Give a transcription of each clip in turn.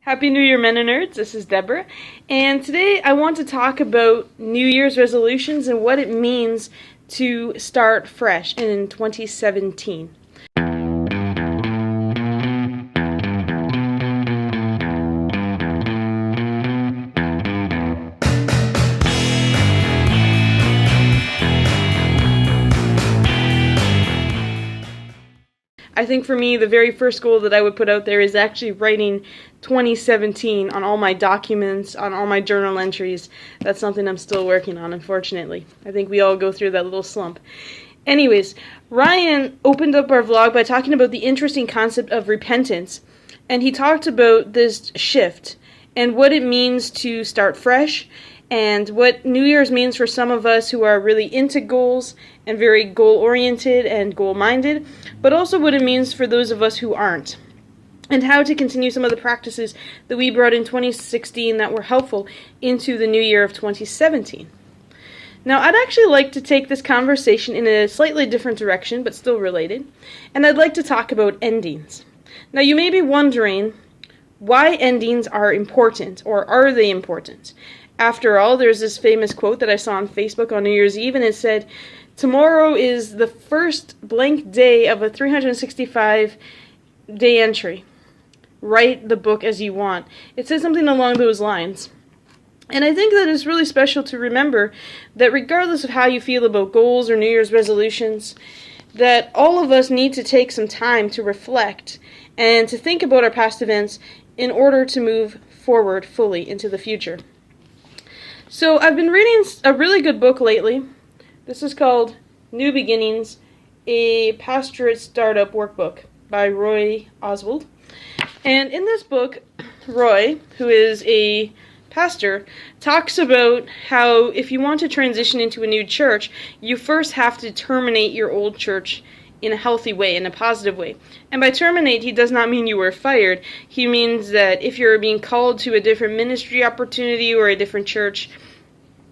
Happy New Year, MennoNerds. This is Deborah, and today I want to talk about New Year's resolutions and what it means to start fresh in 2017. I think for me, the very first goal that I would put out there is actually writing 2017 on all my documents, on all my journal entries. That's something I'm still working on, unfortunately. I think we all go through that little slump. Anyways, Ryan opened up our vlog by talking about the interesting concept of repentance. And he talked about this shift and what it means to start fresh, and what New Year's means for some of us who are really into goals and very goal-oriented and goal-minded, but also what it means for those of us who aren't, and how to continue some of the practices that we brought in 2016 that were helpful into the new year of 2017. Now, I'd actually like to take this conversation in a slightly different direction, but still related, and I'd like to talk about endings. Now, you may be wondering why endings are important, or are they important? After all, there's this famous quote that I saw on Facebook on New Year's Eve, and it said, "Tomorrow is the first blank day of a 365-day entry. Write the book as you want." It says something along those lines. And I think that it's really special to remember that regardless of how you feel about goals or New Year's resolutions, that all of us need to take some time to reflect and to think about our past events in order to move forward fully into the future. So I've been reading a really good book lately. This is called New Beginnings, a Pastorate Startup Workbook by Roy Oswald. And in this book, Roy, who is a pastor, talks about how if you want to transition into a new church, you first have to terminate your old church in a healthy way, in a positive way. And by terminate, he does not mean you were fired. He means that if you're being called to a different ministry opportunity or a different church,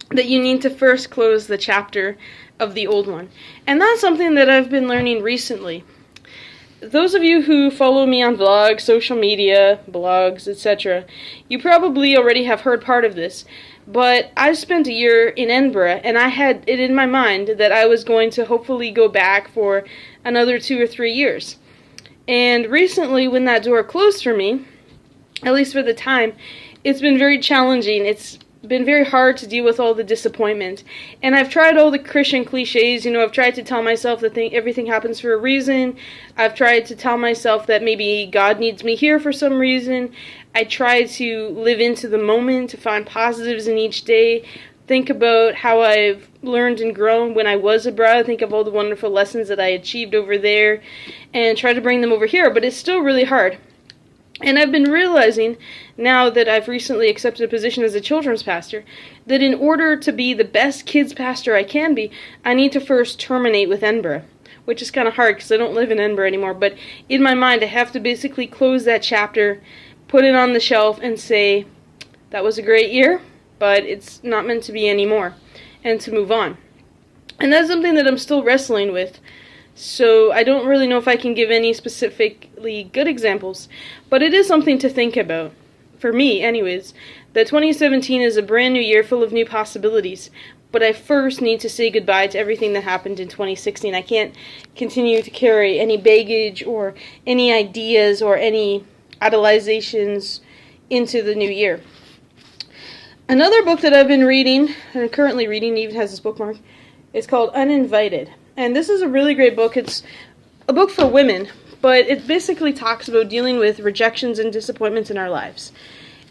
that you need to first close the chapter of the old one. And that's something that I've been learning recently. Those of you who follow me on vlogs, social media, blogs, etc., you probably already have heard part of this. But I spent a year in Edinburgh, and I had it in my mind that I was going to hopefully go back for another 2 or 3 years. And recently, when that door closed for me, at least for the time, it's been very challenging. It's been very hard to deal with all the disappointment. And I've tried all the Christian cliches. I've tried to tell myself that everything happens for a reason. I've tried to tell myself that maybe God needs me here for some reason. I try to live into the moment, to find positives in each day, think about how I've learned and grown when I was abroad, think of all the wonderful lessons that I achieved over there, and try to bring them over here. But it's still really hard. And I've been realizing, now that I've recently accepted a position as a children's pastor, that in order to be the best kids pastor I can be, I need to first terminate with Edinburgh, which is kind of hard because I don't live in Edinburgh anymore. But in my mind, I have to basically close that chapter, put it on the shelf, and say, that was a great year, but it's not meant to be anymore, and to move on. And that's something that I'm still wrestling with. So I don't really know if I can give any specifically good examples, but it is something to think about. For me, anyways, that 2017 is a brand new year full of new possibilities, but I first need to say goodbye to everything that happened in 2016. I can't continue to carry any baggage or any ideas or any idolizations into the new year. Another book that I've been reading, and currently reading, even has this bookmark, is called Uninvited. And this is a really great book. It's a book for women, but it basically talks about dealing with rejections and disappointments in our lives,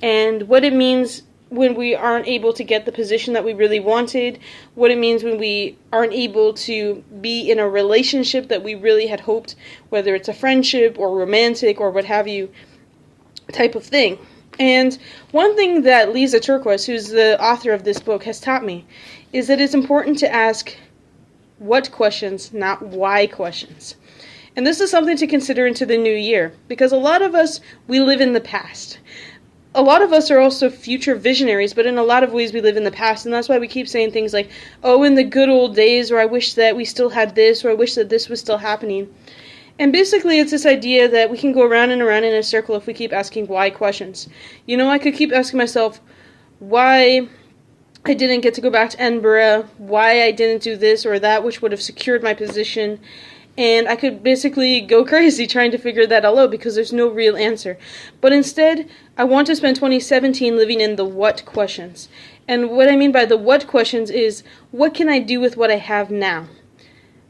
and what it means when we aren't able to get the position that we really wanted, what it means when we aren't able to be in a relationship that we really had hoped, whether it's a friendship or romantic or what have you type of thing. And one thing that Lisa Turquoise, who's the author of this book, has taught me is that it's important to ask what questions, not why questions. And this is something to consider into the new year, because a lot of us, we live in the past. A lot of us are also future visionaries, but in a lot of ways we live in the past, and that's why we keep saying things like, oh, in the good old days, or I wish that we still had this, or I wish that this was still happening. And basically it's this idea that we can go around and around in a circle if we keep asking why questions. You know, I could keep asking myself why I didn't get to go back to Edinburgh, why I didn't do this or that, which would have secured my position, and I could basically go crazy trying to figure that all out because there's no real answer. But instead, I want to spend 2017 living in the what questions. And what I mean by the what questions is, what can I do with what I have now?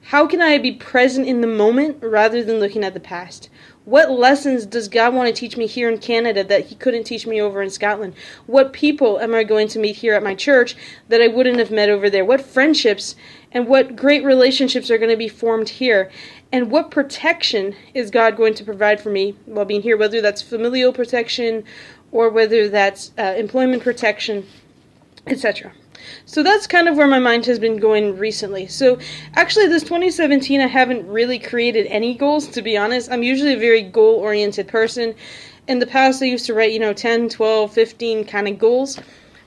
How can I be present in the moment rather than looking at the past? What lessons does God want to teach me here in Canada that He couldn't teach me over in Scotland? What people am I going to meet here at my church that I wouldn't have met over there? What friendships and what great relationships are going to be formed here? And what protection is God going to provide for me while being here, whether that's familial protection or whether that's employment protection, etc. So that's kind of where my mind has been going recently. So actually this 2017 I haven't really created any goals, to be honest. I'm usually a very goal-oriented person. In the past I used to write, 10, 12, 15 kind of goals.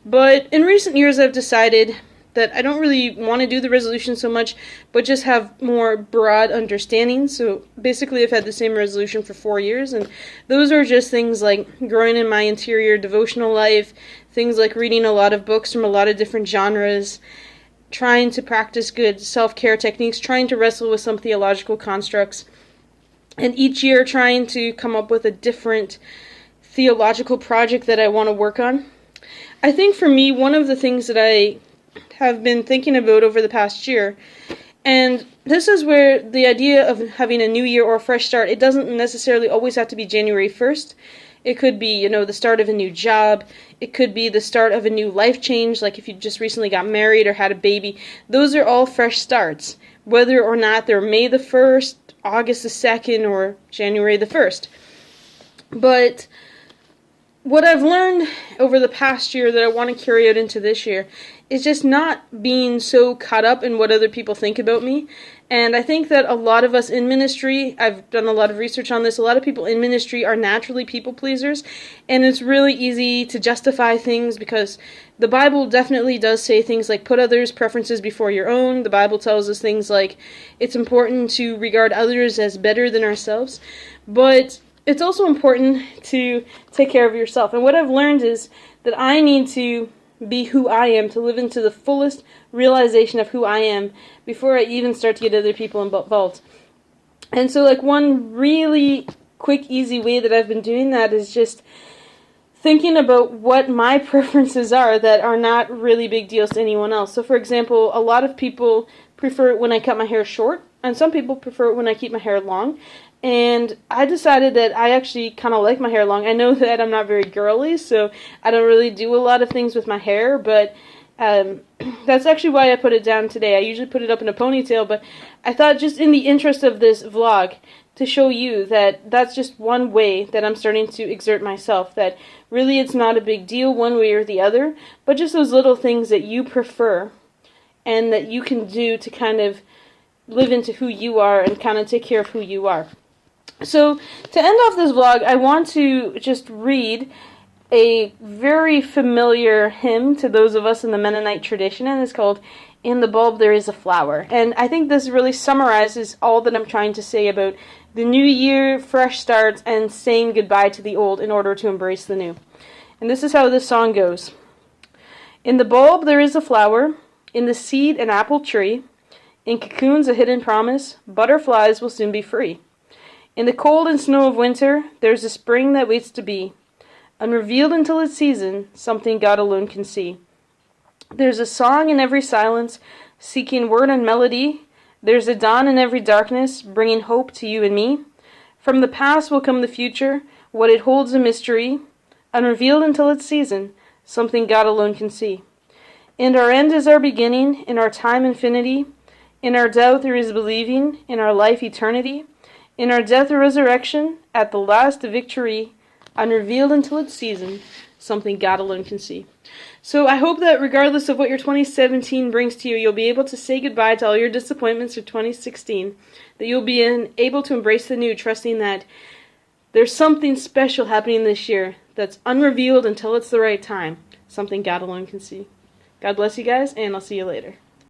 But in recent years I've decided that I don't really want to do the resolution so much, but just have more broad understanding. So basically I've had the same resolution for 4 years, and those are just things like growing in my interior devotional life, things like reading a lot of books from a lot of different genres, trying to practice good self-care techniques, trying to wrestle with some theological constructs, and each year trying to come up with a different theological project that I want to work on. I think for me, one of the things that I have been thinking about over the past year, and this is where the idea of having a new year or a fresh start, it doesn't necessarily always have to be January 1st. It could be, the start of a new job. It could be the start of a new life change, like if you just recently got married or had a baby. Those are all fresh starts, whether or not they're May the 1st, August the 2nd, or January the 1st. But what I've learned over the past year that I want to carry out into this year is just not being so caught up in what other people think about me. And I think that a lot of us in ministry, I've done a lot of research on this, a lot of people in ministry are naturally people pleasers, and it's really easy to justify things because the Bible definitely does say things like put others' preferences before your own. The Bible tells us things like it's important to regard others as better than ourselves, but it's also important to take care of yourself. And what I've learned is that I need to be who I am, to live into the fullest realization of who I am before I even start to get other people involved. And so one really quick, easy way that I've been doing that is just thinking about what my preferences are that are not really big deals to anyone else. So for example, a lot of people prefer it when I cut my hair short, and some people prefer it when I keep my hair long. And I decided that I actually kind of like my hair long. I know that I'm not very girly, so I don't really do a lot of things with my hair, but that's actually why I put it down today. I usually put it up in a ponytail, but I thought just in the interest of this vlog to show you that that's just one way that I'm starting to exert myself, that really it's not a big deal one way or the other, but just those little things that you prefer and that you can do to kind of live into who you are and kind of take care of who you are. So, to end off this vlog, I want to just read a very familiar hymn to those of us in the Mennonite tradition, and it's called In the Bulb There Is a Flower. And I think this really summarizes all that I'm trying to say about the new year, fresh starts, and saying goodbye to the old in order to embrace the new. And this is how this song goes. In the bulb there is a flower, in the seed an apple tree, in cocoons a hidden promise, butterflies will soon be free. In the cold and snow of winter, there's a spring that waits to be, unrevealed until its season, something God alone can see. There's a song in every silence, seeking word and melody. There's a dawn in every darkness, bringing hope to you and me. From the past will come the future, what it holds a mystery, unrevealed until its season, something God alone can see. And our end is our beginning, in our time infinity. In our doubt there is believing, in our life eternity. In our death or resurrection, at the last a victory, unrevealed until its season, something God alone can see. So I hope that regardless of what your 2017 brings to you, you'll be able to say goodbye to all your disappointments of 2016, that you'll be able to embrace the new, trusting that there's something special happening this year that's unrevealed until it's the right time, something God alone can see. God bless you guys, and I'll see you later.